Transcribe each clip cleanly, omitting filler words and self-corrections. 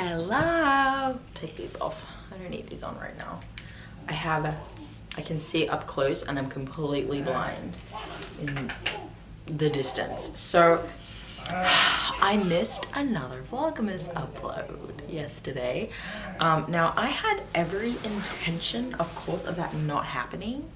Hello. Take these off. I don't need these on right now. I can see up close and I'm completely blind in the distance. So I missed another Vlogmas upload yesterday. Now I had every intention, of course, of that not happening,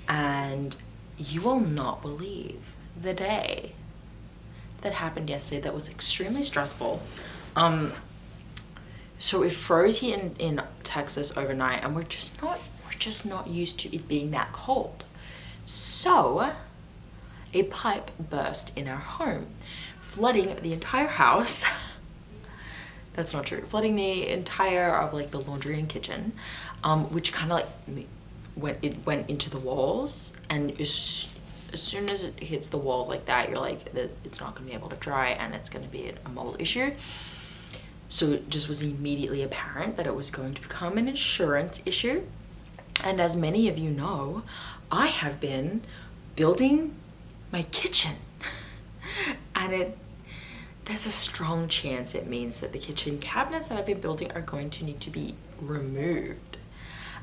and you will not believe the day that happened yesterday that was extremely stressful. So it froze here in Texas overnight, and we're just not used to it being that cold. So a pipe burst in our home, flooding the entire house. That's not true. Flooding the entire of like the laundry and kitchen, which kind of like went into the walls, and as soon as it hits the wall like that, you're like, it's not going to be able to dry and it's going to be a mold issue. So it just was immediately apparent that it was going to become an insurance issue. And as many of you know, I have been building my kitchen and there's a strong chance it means that the kitchen cabinets that I've been building are going to need to be removed.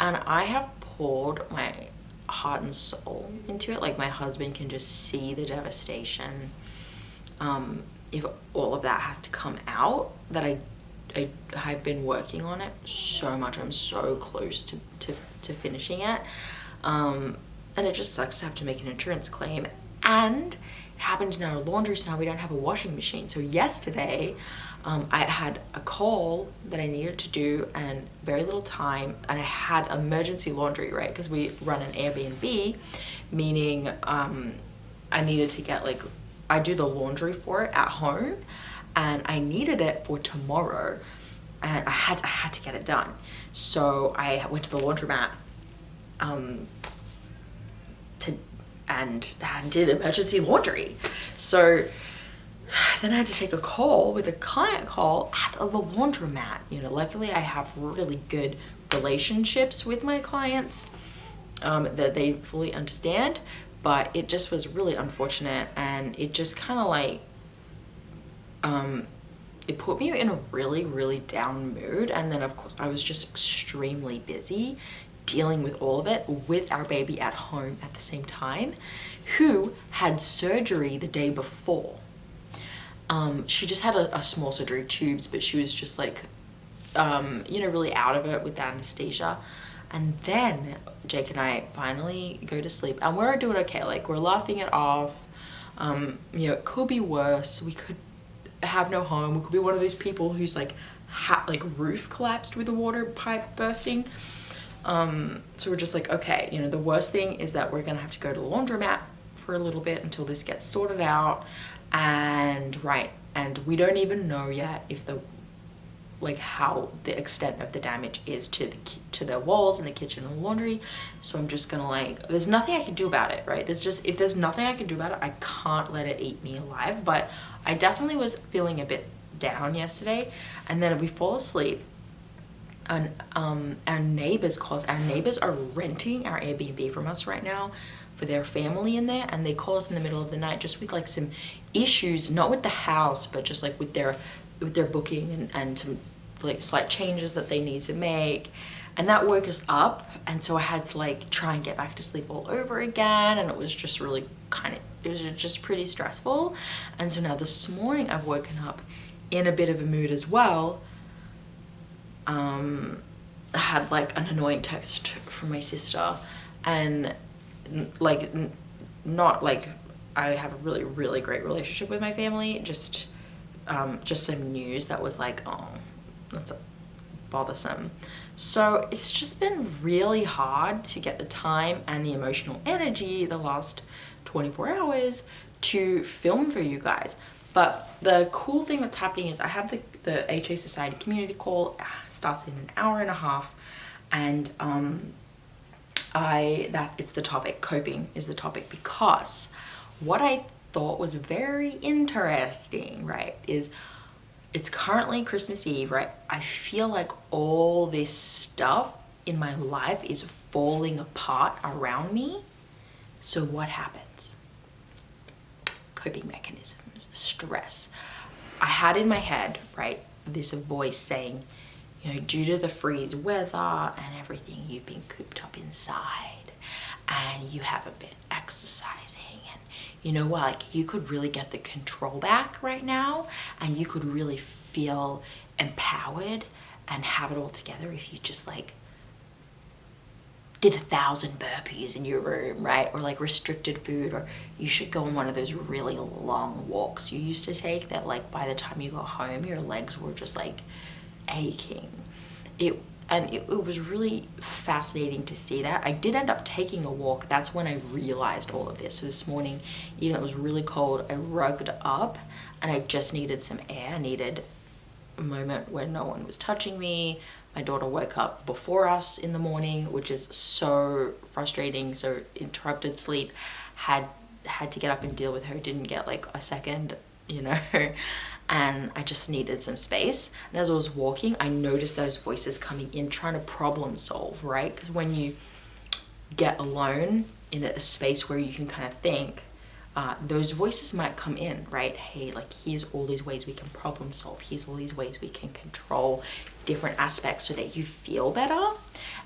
And I have poured my heart and soul into it. Like, my husband can just see the devastation. If all of that has to come out, that I have been working on it so much. I'm so close to finishing it. And it just sucks to have to make an insurance claim. And it happened in our laundry, so now we don't have a washing machine. So yesterday, I had a call that I needed to do and very little time, and I had emergency laundry, right? Because we run an Airbnb, meaning I needed to get I do the laundry for it at home, and I needed it for tomorrow, and I had to get it done. So I went to the laundromat and did emergency laundry. So then I had to take a call with a client call at the laundromat. You know, luckily I have really good relationships with my clients that they fully understand, but it just was really unfortunate, and it just kind of like it put me in a really, really down mood. And then of course I was just extremely busy dealing with all of it with our baby at home at the same time, who had surgery the day before. She just had a small surgery, tubes, but she was just like, you know, really out of it with the anesthesia. And then Jake and I finally go to sleep, and we're doing okay. Like, we're laughing it off. You know, it could be worse. We could have no home. We could be one of those people who's like roof collapsed with the water pipe bursting. So we're just like, okay, you know, the worst thing is that we're gonna have to go to the laundromat for a little bit until this gets sorted out. And we don't even know yet if how the extent of the damage is to the walls and the kitchen and the laundry. So I'm just gonna there's nothing I can do about it, right? If there's nothing I can do about it, I can't let it eat me alive. But I definitely was feeling a bit down yesterday, and then we fall asleep, and our neighbors call us. Our neighbors are renting our Airbnb from us right now for their family in there, and they call us in the middle of the night just with some issues, not with the house, but just with their booking and some slight changes that they need to make. And that woke us up, and so I had to try and get back to sleep all over again, and it was just really it was just pretty stressful. And so now this morning I've woken up in a bit of a mood as well. I had an annoying text from my sister, and not I have a really, really great relationship with my family, just some news that was oh, that's bothersome. So it's just been really hard to get the time and the emotional energy the last 24 hours to film for you guys. But the cool thing that's happening is I have the HA Society community call. Starts in an hour and a half, and it's the topic, coping is the topic, because what I thought was very interesting, right, is it's currently Christmas Eve, right? I feel like all this stuff in my life is falling apart around me. So what happens? Coping mechanisms, stress. I had in my head, right, this voice saying, you know, due to the freeze weather and everything, you've been cooped up inside and you haven't been exercising. And you know what, like, you could really get the control back right now, and you could really feel empowered and have it all together if you just like did 1,000 burpees in your room, right? Or like restricted food, or you should go on one of those really long walks you used to take that like by the time you got home your legs were just like aching. It was really fascinating to see that. I did end up taking a walk. That's when I realized all of this. So this morning, even though it was really cold, I rugged up and I just needed some air. I needed a moment where no one was touching me. My daughter woke up before us in the morning, which is so frustrating. So interrupted sleep, had to get up and deal with her. Didn't get like a second, you know, and I just needed some space. And as I was walking, I noticed those voices coming in, trying to problem solve, right? Because when you get alone in a space where you can kind of think, those voices might come in, right? Hey, like, here's all these ways we can problem solve. Here's all these ways we can control different aspects so that you feel better.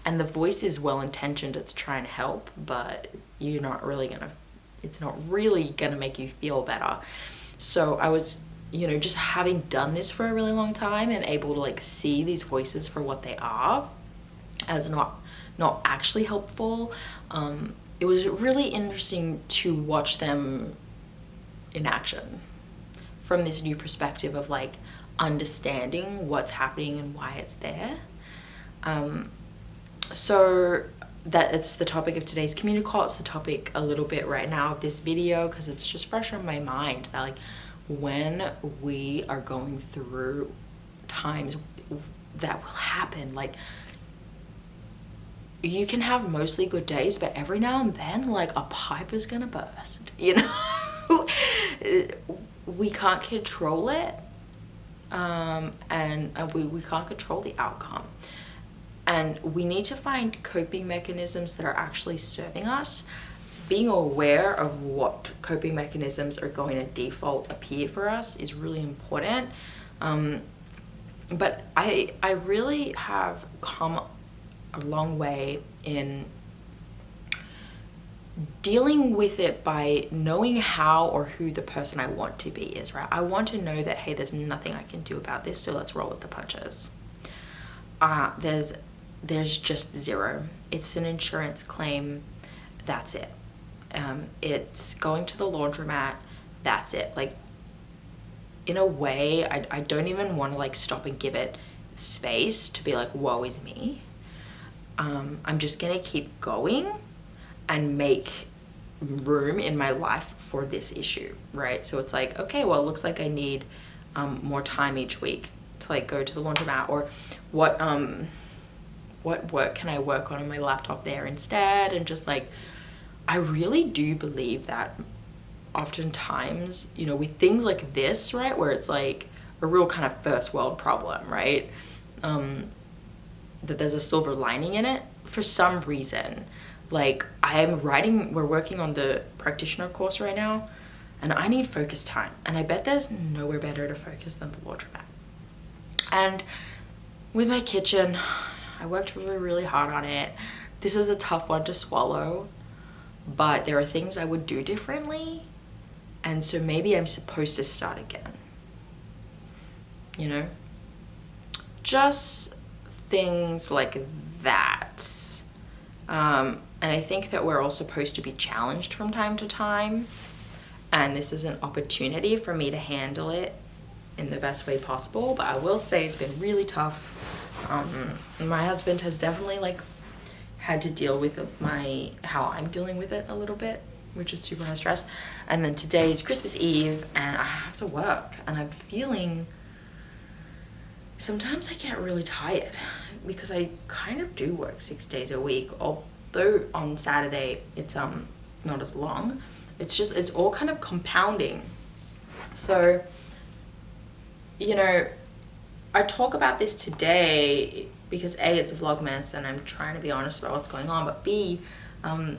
And the voice is well-intentioned. It's trying to help, but it's not really gonna make you feel better. So I was, you know, just having done this for a really long time and able to like see these voices for what they are as not actually helpful. It was really interesting to watch them in action from this new perspective of like understanding what's happening and why it's there. So that it's the topic of today's communicate. It's the topic a little bit right now of this video, because it's just fresh on my mind that like when we are going through times that will happen, like you can have mostly good days, but every now and then like a pipe is gonna burst, you know. We can't control it, and we can't control the outcome, and we need to find coping mechanisms that are actually serving us. Being aware of what coping mechanisms are going to default appear for us is really important. But I really have come a long way in dealing with it by knowing how or who the person I want to be is, right? I want to know that, hey, there's nothing I can do about this, so let's roll with the punches. There's just zero. It's an insurance claim. That's it. It's going to the laundromat. That's it. Like, in a way, I don't even want to like stop and give it space to be like, woe is me. I'm just gonna keep going and make room in my life for this issue, right? So it's like, okay, well, it looks like I need more time each week to like go to the laundromat, or what work can I work on my laptop there instead? And just like, I really do believe that oftentimes, you know, with things like this, right, where it's like a real kind of first world problem, right, that there's a silver lining in it for some reason. Like, we're working on the practitioner course right now, and I need focus time, and I bet there's nowhere better to focus than the laundromat. And with my kitchen, I worked really, really hard on it. This is a tough one to swallow, but there are things I would do differently, and so maybe I'm supposed to start again, you know? Just things like that. And I think that we're all supposed to be challenged from time to time, and this is an opportunity for me to handle it in the best way possible. But I will say it's been really tough. My husband has definitely like had to deal with how I'm dealing with it a little bit, which is super high stress. And then today is Christmas Eve and I have to work, and I'm feeling, sometimes I get really tired because I kind of do work 6 days a week, although on Saturday it's not as long. It's all kind of compounding. So, you know, I talk about this today because A, it's a vlogmas and I'm trying to be honest about what's going on, but B, you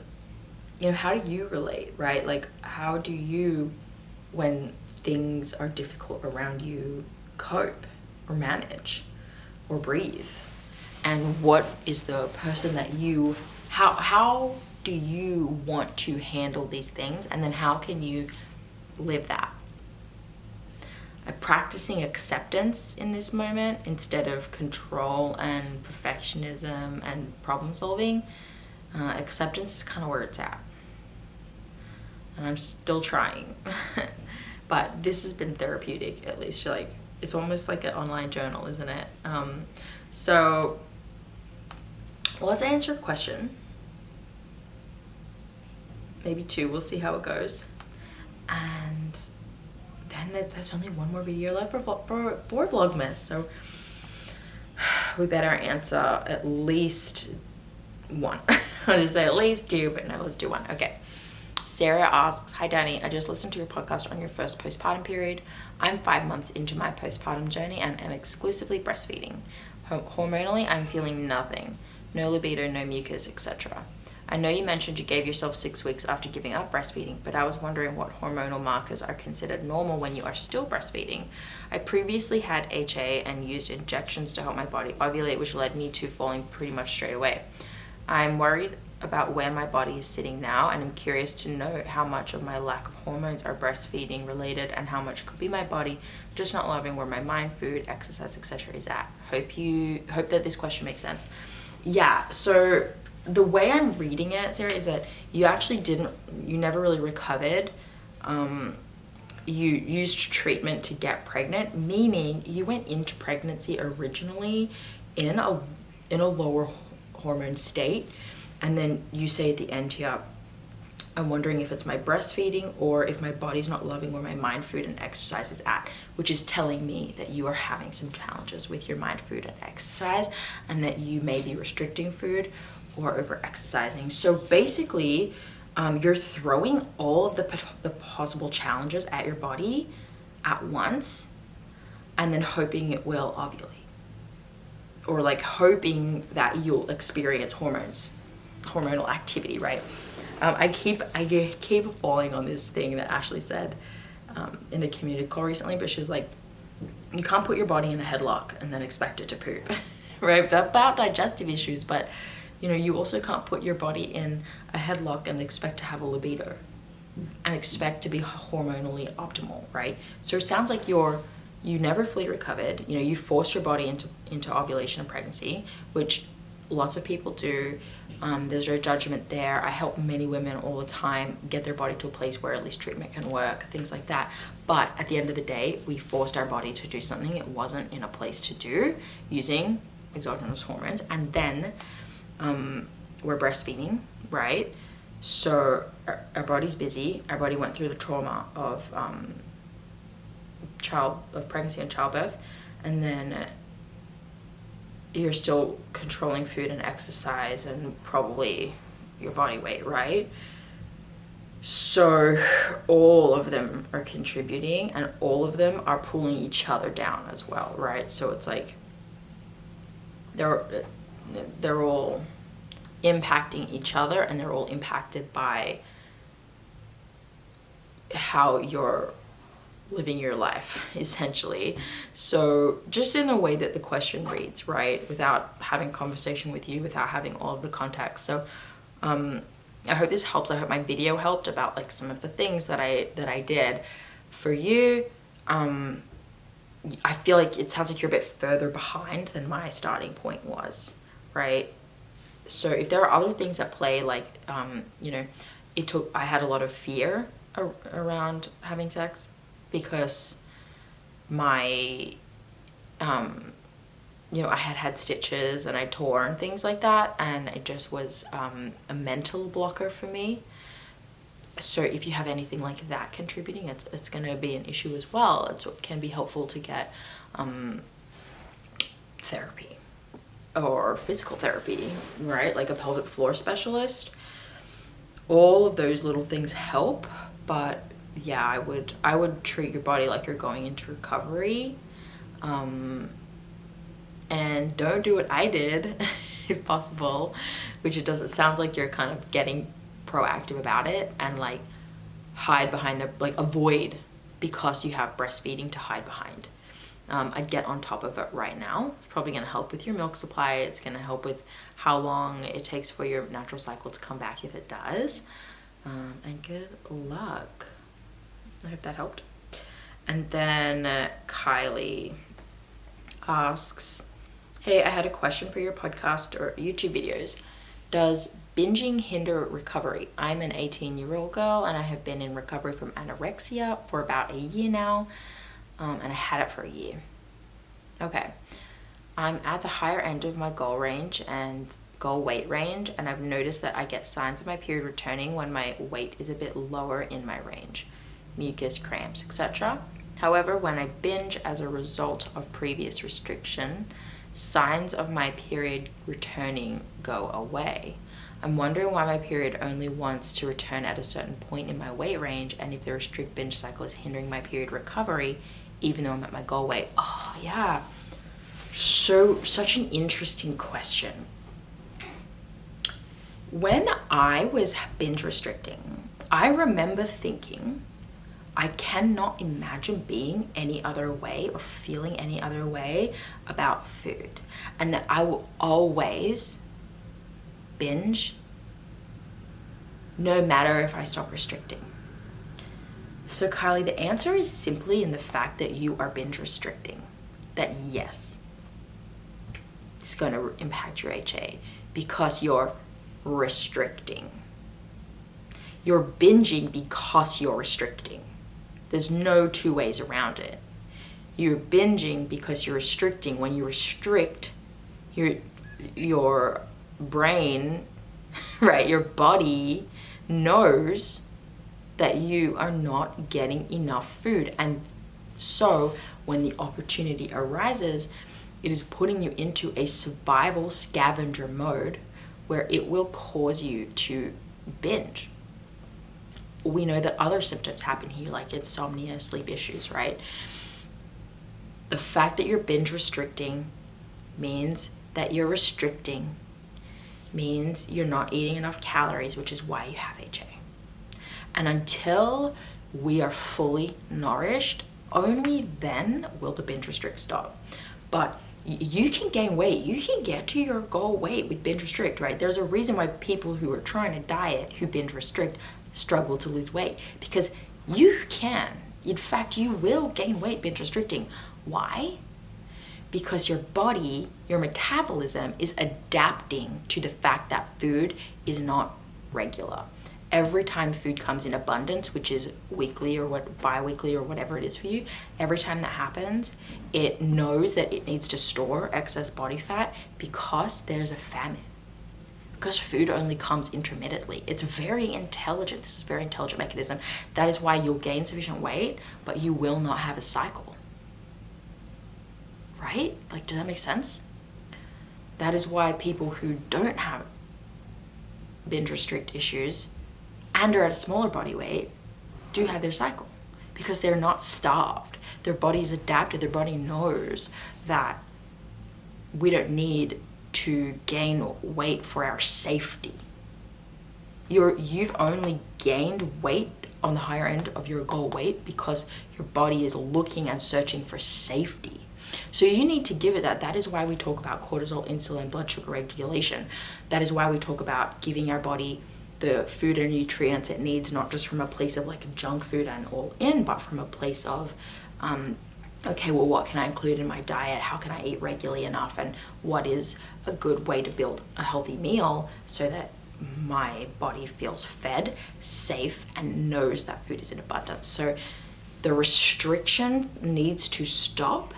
know, how do you relate, right? Like, how do you, when things are difficult around you, cope, or manage or breathe? And what is the person that you, how do you want to handle these things? And then how can you live that? Practicing acceptance in this moment instead of control and perfectionism and problem solving. Acceptance is kind of where it's at. And I'm still trying. But this has been therapeutic, at least. Like, it's almost like an online journal, isn't it? So let's answer a question. Maybe two, we'll see how it goes. And then there's only one more video left for VLOGMAS. So we better answer at least one. I'll just say at least two, but no, let's do one. Okay. Sarah asks, hi Danny, I just listened to your podcast on your first postpartum period. I'm 5 months into my postpartum journey and am exclusively breastfeeding. Hormonally, I'm feeling nothing. No libido, no mucus, etc. I know you mentioned you gave yourself 6 weeks after giving up breastfeeding, but I was wondering what hormonal markers are considered normal when you are still breastfeeding. I previously had HA and used injections to help my body ovulate, which led me to falling pretty much straight away. I'm worried about where my body is sitting now, and I'm curious to know how much of my lack of hormones are breastfeeding related and how much could be my body just not loving where my mind, food, exercise, etc. is at. Hope that this question makes sense. Yeah, so the way I'm reading it, Sarah, is that you never really recovered. You used treatment to get pregnant, meaning you went into pregnancy originally in a lower hormone state. And then you say at the end here, I'm wondering if it's my breastfeeding or if my body's not loving where my mind, food, and exercise is at, which is telling me that you are having some challenges with your mind, food, and exercise, and that you may be restricting food or over exercising. So basically, you're throwing all of the possible challenges at your body at once and then hoping it will ovulate, or like hoping that you'll experience hormonal activity, right? I keep falling on this thing that Ashley said in a community call recently, but she was like, you can't put your body in a headlock and then expect it to poop, right? That's about digestive issues, but you also can't put your body in a headlock and expect to have a libido and expect to be hormonally optimal, right? So it sounds like you never fully recovered. You forced your body into ovulation and pregnancy, which lots of people do. There's no judgment there. I help many women all the time get their body to a place where at least treatment can work, things like that. But at the end of the day, we forced our body to do something it wasn't in a place to do using exogenous hormones. And then we're breastfeeding, right? So our body's busy. Our body went through the trauma of pregnancy and childbirth, and then you're still controlling food and exercise and probably your body weight, right? So all of them are contributing and all of them are pulling each other down as well, right? So it's like they're all impacting each other and they're all impacted by how you're living your life, essentially. So just in the way that the question reads, right, without having conversation with you, without having all of the context. So I hope this helps. I hope my video helped about like some of the things that I did for you. I feel like it sounds like you're a bit further behind than my starting point was, right? So if there are other things at play, like I had a lot of fear around having sex, because my I had stitches and I tore and things like that, and it just was a mental blocker for me. So if you have anything like that contributing, it's going to be an issue as well. It can be helpful to get therapy or physical therapy, right? Like a pelvic floor specialist. All of those little things help, but yeah, I would treat your body like you're going into recovery, and don't do what I did if possible, which it sounds like you're kind of getting proactive about it and like hide behind avoid because you have breastfeeding to hide behind. I'd get on top of it right now. It's probably going to help with your milk supply. It's going to help with how long it takes for your natural cycle to come back if it does. And good luck. I hope that helped. And then Kylie asks, hey, I had a question for your podcast or YouTube videos. Does binging hinder recovery? I'm an 18-year-old girl and I have been in recovery from anorexia for about a year now. And I had it for a year. Okay. I'm at the higher end of my goal range and goal weight range, and I've noticed that I get signs of my period returning when my weight is a bit lower in my range, mucus, cramps, etc. However, when I binge as a result of previous restriction, signs of my period returning go away. I'm wondering why my period only wants to return at a certain point in my weight range, and if the restrict binge cycle is hindering my period recovery even though I'm at my goal weight. Oh yeah, such an interesting question. When I was binge restricting, I remember thinking, I cannot imagine being any other way or feeling any other way about food, and that I will always binge no matter if I stop restricting. So Kylie, the answer is simply in the fact that you are binge restricting. That yes, it's going to impact your HA because you're restricting. You're binging because you're restricting. There's no two ways around it. You're binging because you're restricting. When you restrict, your brain, right, your body knows that you are not getting enough food. And so when the opportunity arises, it is putting you into a survival scavenger mode where it will cause you to binge. We know that other symptoms happen here, like insomnia, sleep issues, right? The fact that you're binge restricting means that you're restricting, means you're not eating enough calories, which is why you have HA. And until we are fully nourished, only then will the binge restrict stop. But you can gain weight. You can get to your goal weight with binge restrict, right? There's a reason why people who are trying to diet, who binge restrict, struggle to lose weight, because you can. In fact, you will gain weight binge restricting. Why? Because your body, your metabolism is adapting to the fact that food is not regular. Every time food comes in abundance, which is weekly or bi-weekly or whatever it is for you, every time that happens, it knows that it needs to store excess body fat because there's a famine. Because food only comes intermittently. It's very intelligent. This is a very intelligent mechanism. That is why you'll gain sufficient weight, but you will not have a cycle. Right? Like, does that make sense? That is why people who don't have binge restrict issues and are at a smaller body weight do have their cycle, because they're not starved. Their body's adapted. Their body knows that we don't need to gain weight for our safety. You've only gained weight on the higher end of your goal weight because your body is looking and searching for safety. So you need to give it that. That is why we talk about cortisol, insulin, blood sugar regulation. That is why we talk about giving our body the food and nutrients it needs, not just from a place of like junk food and all in, but from a place of, okay, well, what can I include in my diet? How can I eat regularly enough? And what is a good way to build a healthy meal so that my body feels fed, safe, and knows that food is in abundance? So the restriction needs to stop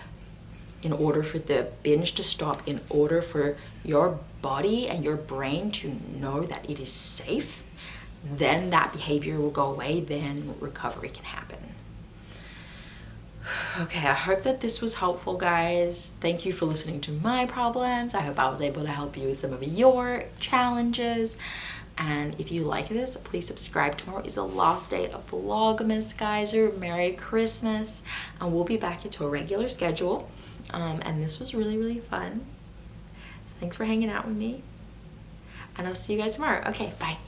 in order for the binge to stop, in order for your body and your brain to know that it is safe. Then that behavior will go away, then recovery can happen. Okay, I hope that this was helpful, guys. Thank you for listening to my problems. I hope I was able to help you with some of your challenges. And if you like this, please subscribe. Tomorrow is the last day of VLOGMAS, guys. Merry Christmas. And we'll be back into a regular schedule. And this was really, really fun. So thanks for hanging out with me. And I'll see you guys tomorrow. Okay, bye.